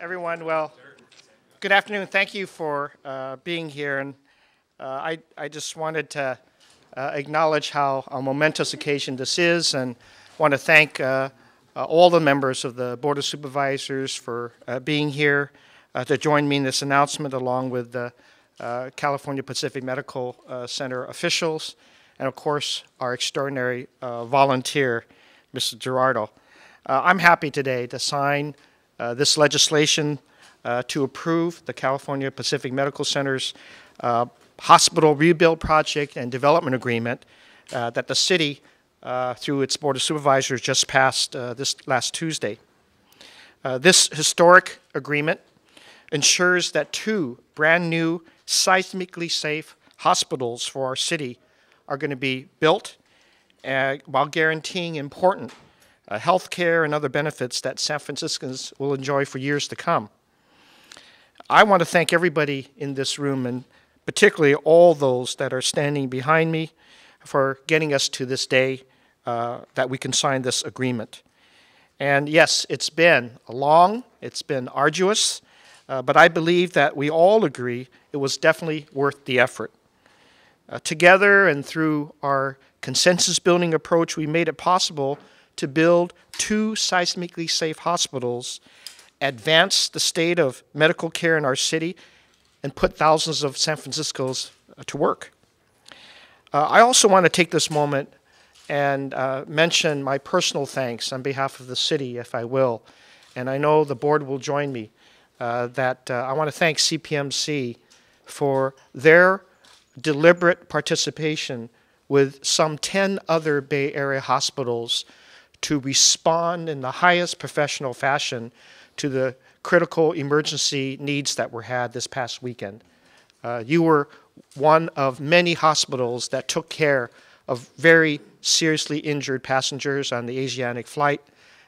Everyone. Well, good afternoon. Thank you for being here. And I just wanted to acknowledge how a momentous occasion this is, and want to thank all the members of the Board of Supervisors for being here to join me in this announcement, along with the California Pacific Medical Center officials, and of course our extraordinary volunteer, Mr. Giraudo. I'm happy today to sign this legislation to approve the California Pacific Medical Center's hospital rebuild project and development agreement that the city, through its Board of Supervisors, just passed this last Tuesday. This historic agreement ensures that 2 brand new seismically safe hospitals for our city are going to be built while guaranteeing important health care and other benefits that San Franciscans will enjoy for years to come. I want to thank everybody in this room, and particularly all those that are standing behind me, for getting us to this day that we can sign this agreement. And yes, it's been long, it's been arduous, but I believe that we all agree it was definitely worth the effort. Together and through our consensus-building approach, we made it possible to build 2 seismically safe hospitals, advance the state of medical care in our city, and put thousands of San Franciscans to work. I also want to take this moment and mention my personal thanks on behalf of the city, if I will, and I know the board will join me, that I want to thank CPMC for their deliberate participation with some 10 other Bay Area hospitals to respond in the highest professional fashion to the critical emergency needs that were had this past weekend. You were one of many hospitals that took care of very seriously injured passengers on the Asiatic flight,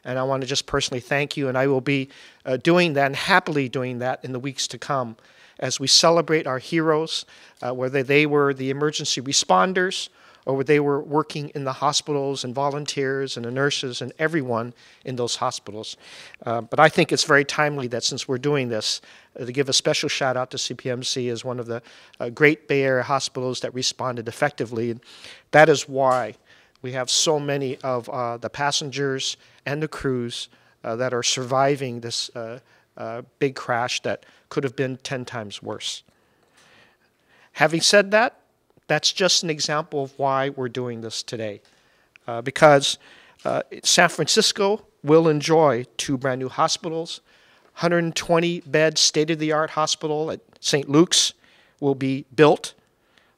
and I want to just personally thank you, and I will be doing that and happily doing that in the weeks to come as we celebrate our heroes, whether they were the emergency responders or they were working in the hospitals, and volunteers and the nurses and everyone in those hospitals. But I think it's very timely that since we're doing this, to give a special shout out to CPMC as one of the great Bay Area hospitals that responded effectively. And that is why we have so many of the passengers and the crews that are surviving this big crash that could have been 10 times worse. Having said that, that's just an example of why we're doing this today. Because San Francisco will enjoy 2 brand new hospitals. 120-bed state-of-the-art hospital at St. Luke's will be built.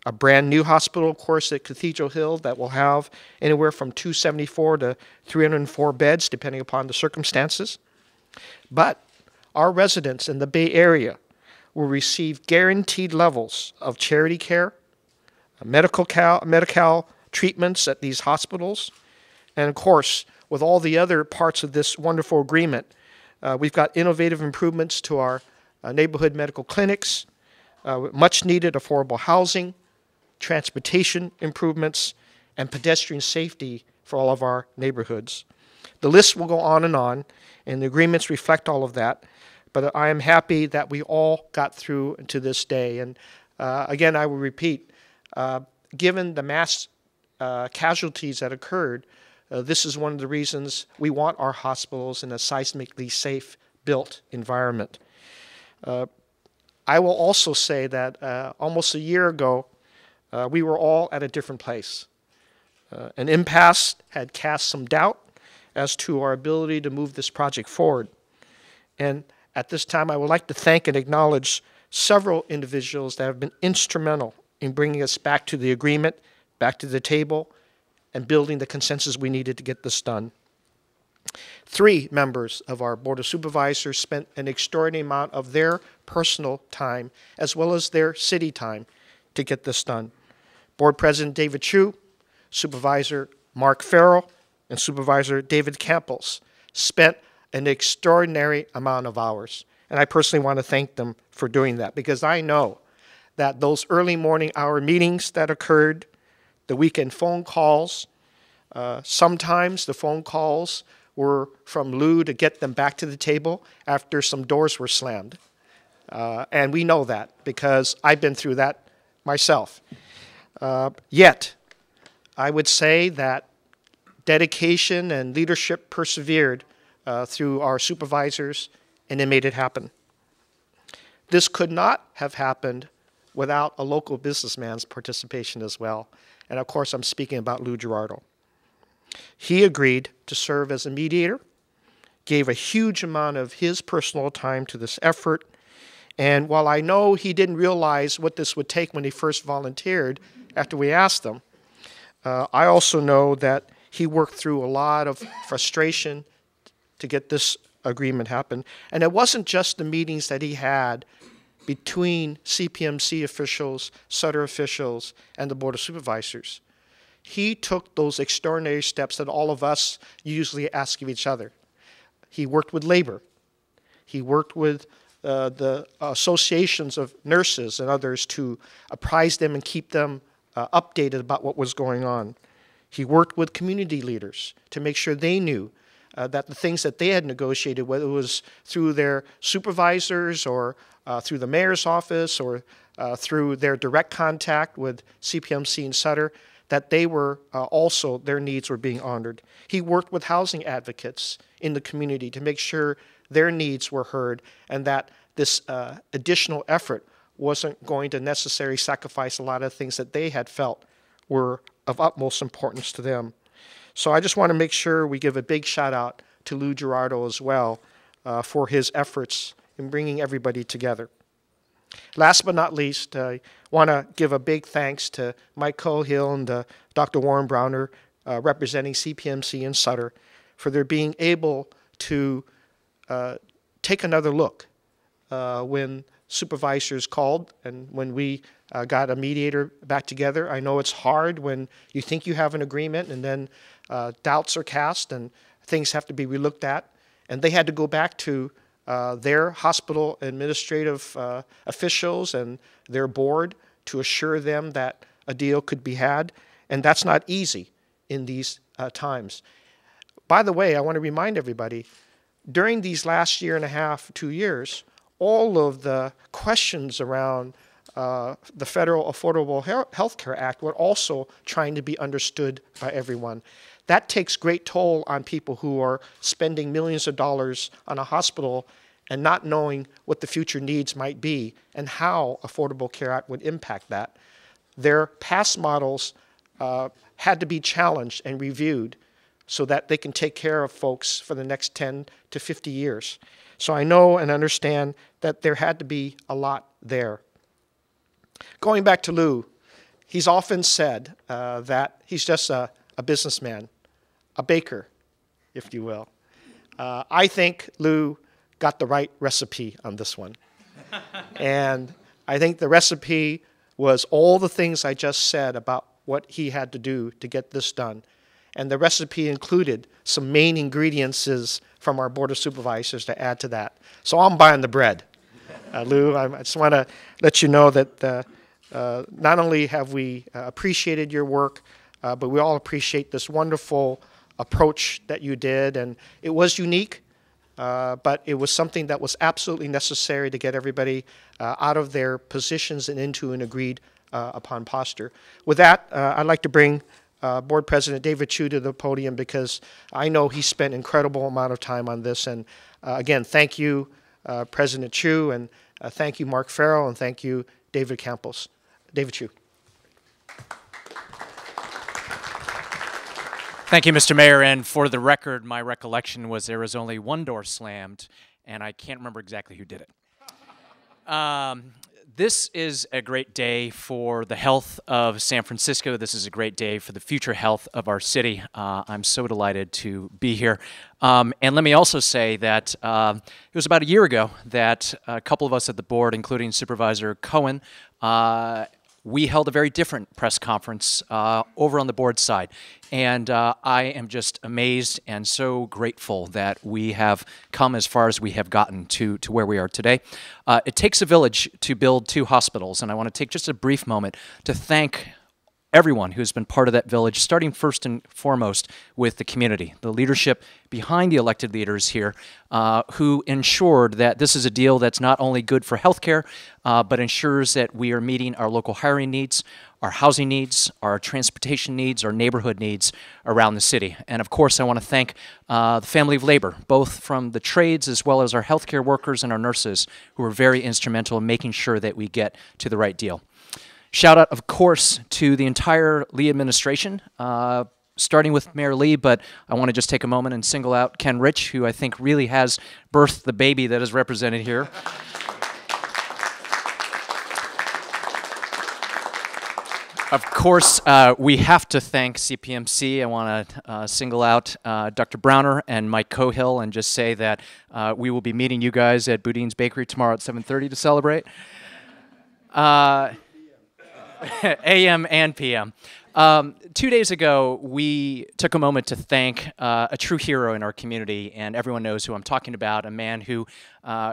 A brand new hospital, of course, at Cathedral Hill that will have anywhere from 274 to 304 beds, depending upon the circumstances. But our residents in the Bay Area will receive guaranteed levels of charity care, medical treatments at these hospitals, and of course, with all the other parts of this wonderful agreement, we've got innovative improvements to our neighborhood medical clinics, much needed affordable housing, transportation improvements, and pedestrian safety for all of our neighborhoods. The list will go on, and the agreements reflect all of that, but I am happy that we all got through to this day. And again, I will repeat, given the mass casualties that occurred, this is one of the reasons we want our hospitals in a seismically safe built environment. I will also say that almost a year ago, we were all at a different place. An impasse had cast some doubt as to our ability to move this project forward. And at this time, I would like to thank and acknowledge several individuals that have been instrumental in bringing us back to the agreement, back to the table, and building the consensus we needed to get this done. 3 members of our Board of Supervisors spent an extraordinary amount of their personal time, as well as their city time, to get this done. Board President David Chiu, Supervisor Mark Farrell, and Supervisor David Campos spent an extraordinary amount of hours. And I personally want to thank them for doing that, because I know that those early morning hour meetings that occurred, the weekend phone calls, sometimes the phone calls were from Lou to get them back to the table after some doors were slammed. And we know that because I've been through that myself. Yet, I would say that dedication and leadership persevered through our supervisors, and they made it happen. This could not have happened without a local businessman's participation as well. And of course, I'm speaking about Lou Giraudo. He agreed to serve as a mediator, gave a huge amount of his personal time to this effort, and while I know he didn't realize what this would take when he first volunteered after we asked him, I also know that he worked through a lot of frustration to get this agreement happen. And it wasn't just the meetings that he had between CPMC officials, Sutter officials, and the Board of Supervisors. He took those extraordinary steps that all of us usually ask of each other. He worked with labor. He worked with the associations of nurses and others to apprise them and keep them updated about what was going on. He worked with community leaders to make sure they knew that the things that they had negotiated, whether it was through their supervisors or through the mayor's office or through their direct contact with CPMC and Sutter, that they were also, their needs were being honored. He worked with housing advocates in the community to make sure their needs were heard and that this additional effort wasn't going to necessarily sacrifice a lot of things that they had felt were of utmost importance to them. So I just want to make sure we give a big shout out to Lou Giraudo as well for his efforts in bringing everybody together. Last but not least, I want to give a big thanks to Mike Cohill and Dr. Warren Browner representing CPMC and Sutter for their being able to take another look when supervisors called and when we got a mediator back together. I know it's hard when you think you have an agreement and then doubts are cast and things have to be relooked at. And they had to go back to their hospital administrative officials and their board to assure them that a deal could be had. And that's not easy in these times. By the way, I want to remind everybody, during these last year and a half, 2 years, all of the questions around the Federal Affordable Health Care Act were also trying to be understood by everyone. That takes great toll on people who are spending millions of dollars on a hospital and not knowing what the future needs might be and how Affordable Care Act would impact that. Their past models had to be challenged and reviewed so that they can take care of folks for the next 10 to 50 years. So I know and understand that there had to be a lot there. Going back to Lou, he's often said that he's just a businessman, a baker, if you will. I think Lou got the right recipe on this one. And I think the recipe was all the things I just said about what he had to do to get this done. And the recipe included some main ingredients from our Board of Supervisors to add to that. So I'm buying the bread. Lou, I just want to let you know that not only have we appreciated your work, but we all appreciate this wonderful approach that you did. And it was unique, but it was something that was absolutely necessary to get everybody out of their positions and into an agreed upon posture. With that, I'd like to bring Board President David Chiu to the podium because I know he spent an incredible amount of time on this. And again, thank you, President Chiu, and thank you, Mark Farrell, and thank you, David Campos. David Chiu. Thank you, Mr. Mayor. And for the record, my recollection was there was only one door slammed, and I can't remember exactly who did it. This is a great day for the health of San Francisco. This is a great day for the future health of our city. I'm so delighted to be here. And let me also say that it was about a year ago that a couple of us at the board, including Supervisor Cohen, we held a very different press conference over on the board side. And I am just amazed and so grateful that we have come as far as we have gotten to where we are today. It takes a village to build 2 hospitals, and I want to take just a brief moment to thank everyone who's been part of that village, starting first and foremost with the community, the leadership behind the elected leaders here, who ensured that this is a deal that's not only good for healthcare, but ensures that we are meeting our local hiring needs, our housing needs, our transportation needs, our neighborhood needs around the city. And of course, I want to thank the family of labor, both from the trades as well as our healthcare workers and our nurses, who were very instrumental in making sure that we get to the right deal. Shout out, of course, to the entire Lee administration, starting with Mayor Lee, but I want to just take a moment and single out Ken Rich, who I think really has birthed the baby that is represented here. Of course, we have to thank CPMC. I want to single out Dr. Browner and Mike Cohill and just say that we will be meeting you guys at Boudin's Bakery tomorrow at 7:30 to celebrate. AM and PM. 2 days ago, we took a moment to thank a true hero in our community, and everyone knows who I'm talking about, a man who,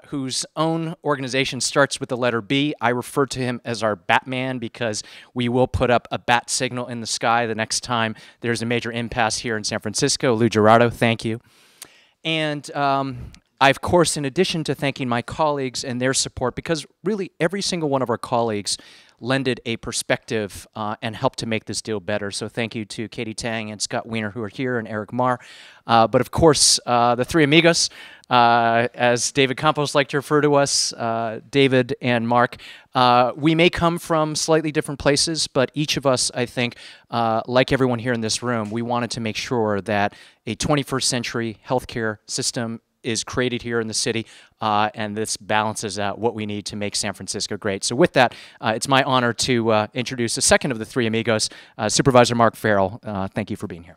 whose own organization starts with the letter B. I refer to him as our Batman because we will put up a bat signal in the sky the next time there's a major impasse here in San Francisco. Lou Giraudo, thank you. And I, of course, in addition to thanking my colleagues and their support, because really every single one of our colleagues lended a perspective and helped to make this deal better. So thank you to Katie Tang and Scott Wiener, who are here, and Eric Marr. But of course, the three amigos, as David Campos liked to refer to us, David and Mark. We may come from slightly different places, but each of us, I think, like everyone here in this room, we wanted to make sure that a 21st century healthcare system is created here in the city, and this balances out what we need to make San Francisco great. So with that, it's my honor to introduce the second of the three amigos, Supervisor Mark Farrell. Thank you for being here.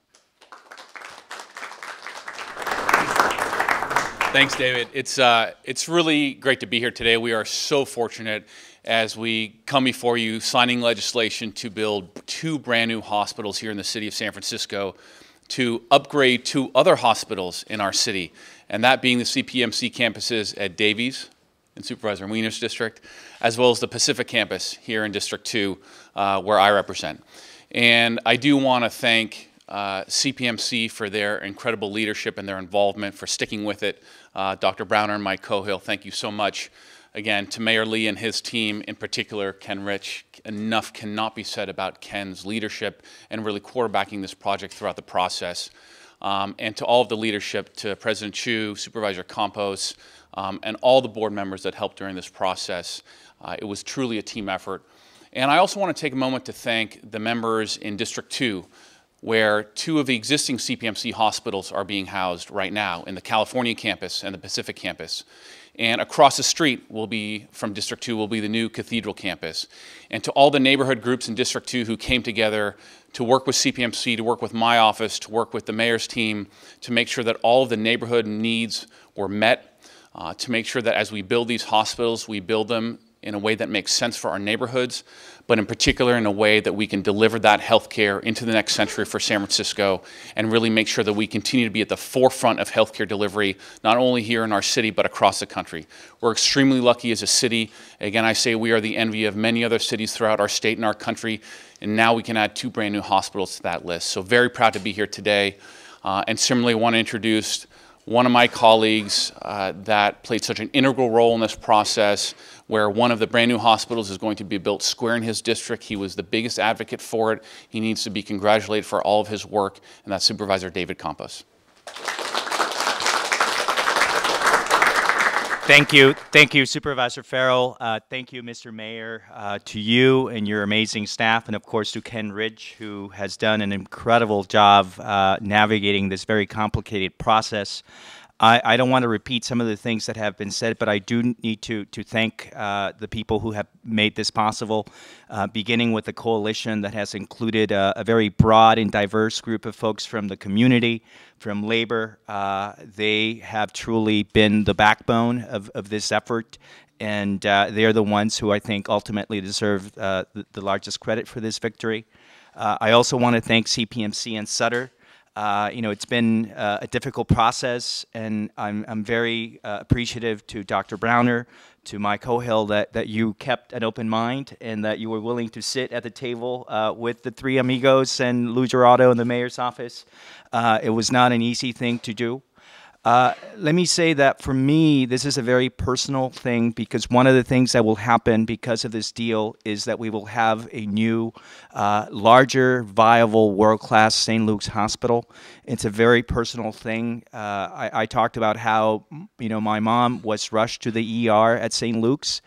Thanks, David. It's really great to be here today. We are so fortunate as we come before you signing legislation to build 2 brand new hospitals here in the city of San Francisco, to upgrade 2 other hospitals in our city, and that being the CPMC campuses at Davies in Supervisor Wiener's district, as well as the Pacific campus here in District 2, where I represent. And I do want to thank CPMC for their incredible leadership and their involvement, for sticking with it. Dr. Browner and Mike Cohill, thank you so much. Again, to Mayor Lee and his team, in particular, Ken Rich, enough cannot be said about Ken's leadership and really quarterbacking this project throughout the process. And to all of the leadership, to President Chiu, Supervisor Campos, and all the board members that helped during this process. It was truly a team effort. And I also want to take a moment to thank the members in District 2, where 2 of the existing CPMC hospitals are being housed right now, in the California campus and the Pacific campus. And across the street will be, from District 2, will be the new Cathedral campus. And to all the neighborhood groups in District 2 who came together to work with CPMC, to work with my office, to work with the mayor's team, to make sure that all of the neighborhood needs were met, to make sure that as we build these hospitals, we build them in a way that makes sense for our neighborhoods, but in particular in a way that we can deliver that health care into the next century for San Francisco, and really make sure that we continue to be at the forefront of healthcare delivery, not only here in our city, but across the country. We're extremely lucky as a city. Again, I say we are the envy of many other cities throughout our state and our country, and now we can add 2 brand new hospitals to that list. So very proud to be here today, and similarly want to introduce one of my colleagues that played such an integral role in this process, where one of the brand new hospitals is going to be built square in his district. He was the biggest advocate for it. He needs to be congratulated for all of his work, and that's Supervisor David Campos. Thank you, Supervisor Farrell. Thank you, Mr. Mayor, to you and your amazing staff, and of course to Ken Ridge, who has done an incredible job navigating this very complicated process. I don't want to repeat some of the things that have been said, but I do need to thank the people who have made this possible, beginning with the coalition that has included a very broad and diverse group of folks from the community, from labor. They have truly been the backbone of this effort, and they are the ones who I think ultimately deserve the largest credit for this victory. I also want to thank CPMC and Sutter. It's been a difficult process, and I'm very appreciative to Dr. Browner, to Mike Cohill, that you kept an open mind and that you were willing to sit at the table with the three amigos and Lou Giraudo in the mayor's office. It was not an easy thing to do. Let me say that for me, this is a very personal thing, because one of the things that will happen because of this deal is that we will have a new, larger, viable, world-class St. Luke's hospital. It's a very personal thing. I talked about how, my mom was rushed to the ER at St. Luke's.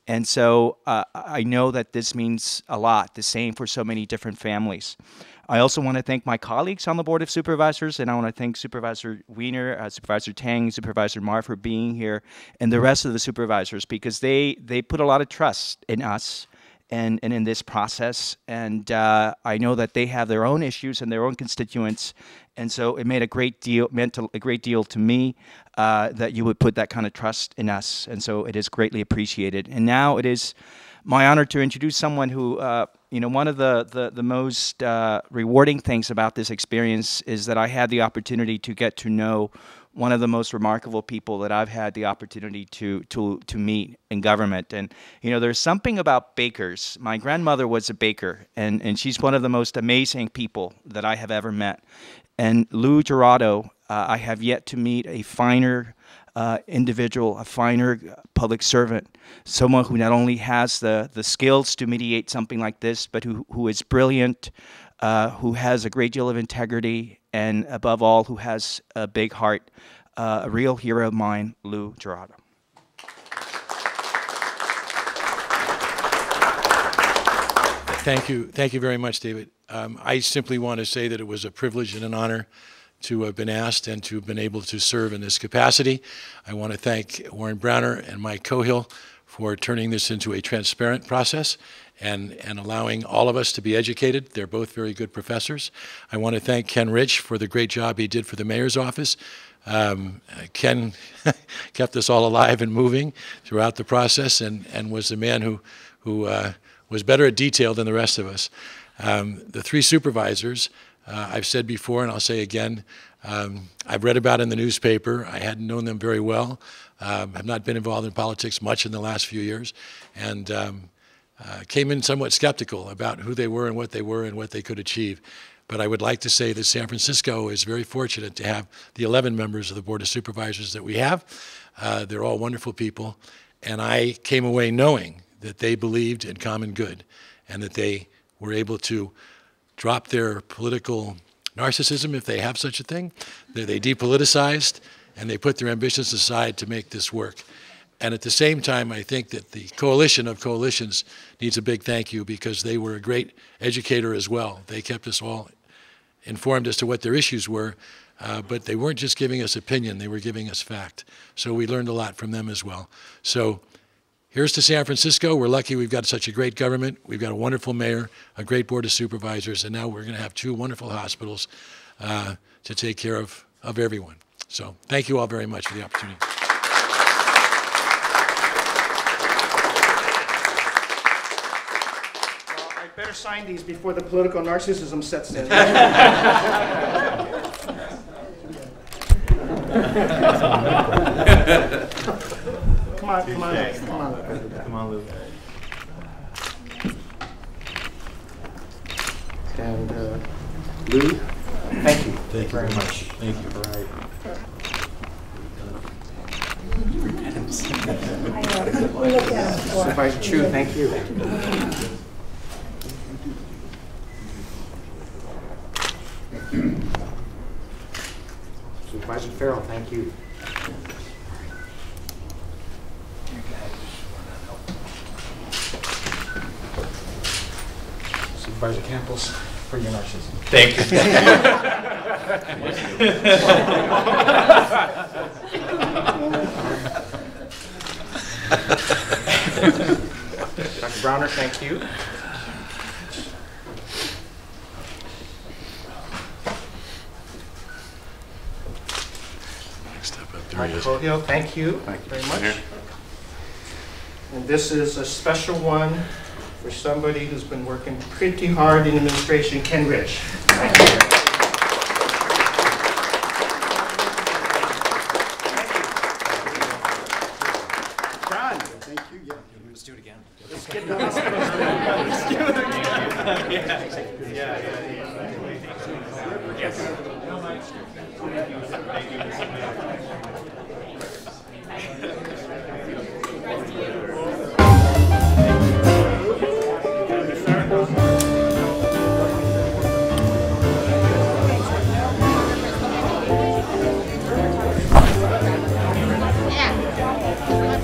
And so I know that this means a lot, the same for so many different families. I also want to thank my colleagues on the Board of Supervisors, and I want to thank Supervisor Wiener, Supervisor Tang, Supervisor Marr for being here, and the rest of the supervisors, because they put a lot of trust in us and in this process. And I know that they have their own issues and their own constituents, and so it meant a great deal to me that you would put that kind of trust in us, and so it is greatly appreciated. And now it is my honor to introduce someone who, one of the most rewarding things about this experience is that I had the opportunity to get to know one of the most remarkable people that I've had the opportunity to meet in government. And, there's something about bakers. My grandmother was a baker, and she's one of the most amazing people that I have ever met. And Lou Giraudo, I have yet to meet a finer individual, a finer public servant, someone who not only has the skills to mediate something like this, but who is brilliant, who has a great deal of integrity, and above all, who has a big heart. A real hero of mine, Lou Giraudo. Thank you very much, David. I simply want to say that it was a privilege and an honor to have been asked and to have been able to serve in this capacity. I want to thank Warren Browner and Mike Cohill for turning this into a transparent process and allowing all of us to be educated. They're both very good professors. I want to thank Ken Rich for the great job he did for the mayor's office. Ken kept us all alive and moving throughout the process, and was the man who was better at detail than the rest of us. The three supervisors, I've said before, and I'll say again, I've read about in the newspaper. I hadn't known them very well. Have not been involved in politics much in the last few years, and came in somewhat skeptical about who they were and what they could achieve. But I would like to say that San Francisco is very fortunate to have the 11 members of the Board of Supervisors that we have. They're all wonderful people, and I came away knowing that they believed in common good and that they were able to drop their political narcissism, if they have such a thing. They depoliticized, and they put their ambitions aside to make this work. And at the same time, I think that the coalition of coalitions needs a big thank you, because they were a great educator as well. They kept us all informed as to what their issues were, but they weren't just giving us opinion, they were giving us fact. So we learned a lot from them as well. So here's to San Francisco. We're lucky we've got such a great government. We've got a wonderful mayor, a great board of supervisors, and now we're going to have two wonderful hospitals to take care of everyone. So thank you all very much for the opportunity. Well, I better sign these before the political narcissism sets in. Come on, Lou. And Lou, thank you. Thank you very much. Thank you. Supervisor Chiu, thank you. Supervisor Farrell, thank you. Supervisor Campos, for your narcissism. Thank you. Dr. Browner, thank you. Step up there. Mike Cohill, thank you very much. And this is a special one for somebody who's been working pretty hard in administration, Ken Rich. Thank you.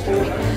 Yeah.